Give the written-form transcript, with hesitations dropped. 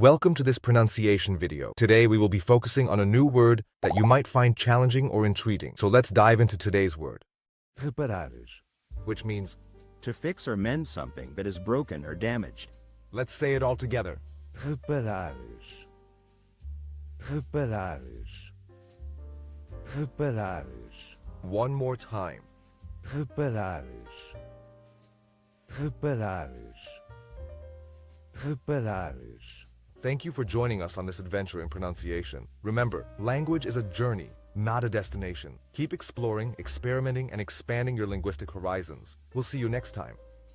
Welcome to this pronunciation video. Today we will be focusing on a new word that you might find challenging or intriguing. So let's dive into today's word, Reparares. which means, To fix or mend something that is broken or damaged. let's say it all together. Reparares. Reparares. Reparares. One more time. Reparares. Reparares. Reparares. Thank you for joining us on this adventure in pronunciation. Remember, language is a journey, not a destination. Keep exploring, experimenting, and expanding your linguistic horizons. We'll see you next time.